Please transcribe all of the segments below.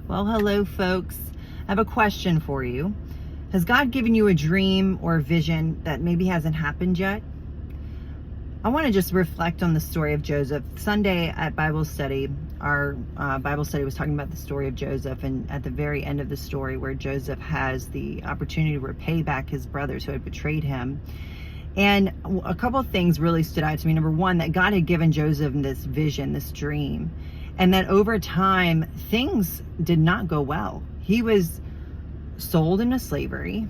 Well, hello, folks. I have a question for you. Has God given you a dream or a vision that maybe hasn't happened yet? I want to just reflect on the story of Joseph. Sunday at Bible study, our Bible study was talking about the story of Joseph, and at the very end of the story where Joseph has the opportunity to repay back his brothers who had betrayed him. And a couple of things really stood out to me. Number one, that God had given Joseph this vision, this dream, and that over time, things did not go well. He was sold into slavery.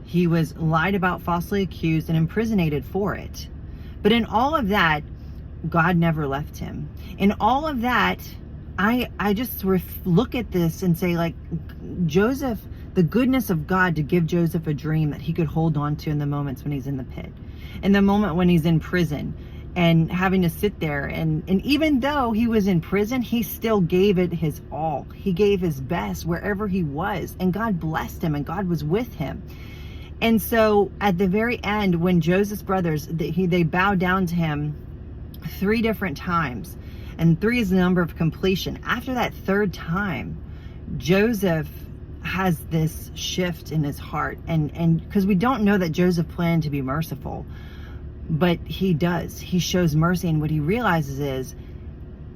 He was lied about, falsely accused, and imprisoned for it. But in all of that, God never left him. In all of that, I just look at this and say, like, Joseph, the goodness of God to give Joseph a dream that he could hold on to in the moments when he's in the pit, in the moment when he's in prison and having to sit there. And even though he was in prison, he still gave it his all. He gave his best wherever he was. And God blessed him and God was with him. And so at the very end, when Joseph's brothers, they bowed down to him 3 different times, and 3 is the number of completion. After that 3rd time, Joseph has this shift in his heart, and because we don't know that Joseph planned to be merciful, but he does. He shows mercy, and what he realizes is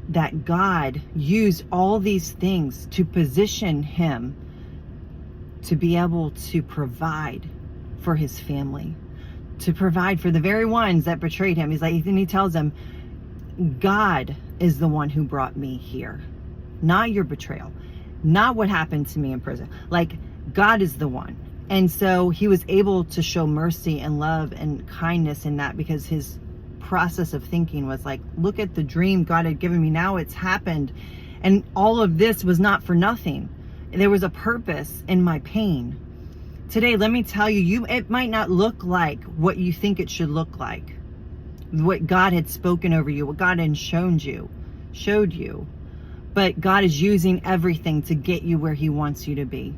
that God used all these things to position him to be able to provide for his family, to provide for the very ones that betrayed him. He's like, and he tells them, God is the one who brought me here, not your betrayal, not what happened to me in prison. Like, God is the one. And so he was able to show mercy and love and kindness in that, because his process of thinking was like, look at the dream God had given me. Now it's happened. And all of this was not for nothing. There was a purpose in my pain. Today, let me tell you, it might not look like what you think it should look like, what God had spoken over you, what God had showed you. But God is using everything to get you where he wants you to be.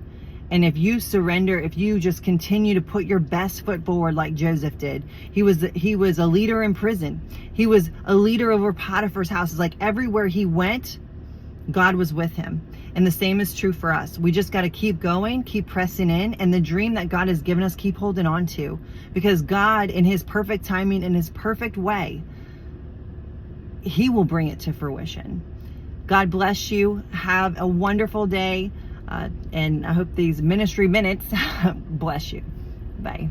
And if you surrender, if you just continue to put your best foot forward like Joseph did, he was a leader in prison. He was a leader over Potiphar's house. It's like everywhere he went, God was with him. And the same is true for us. We just got to keep going, keep pressing in, and the dream that God has given us, keep holding on to, because God, in his perfect timing, in his perfect way, he will bring it to fruition. God bless you. Have a wonderful day. And I hope these ministry minutes bless you. Bye.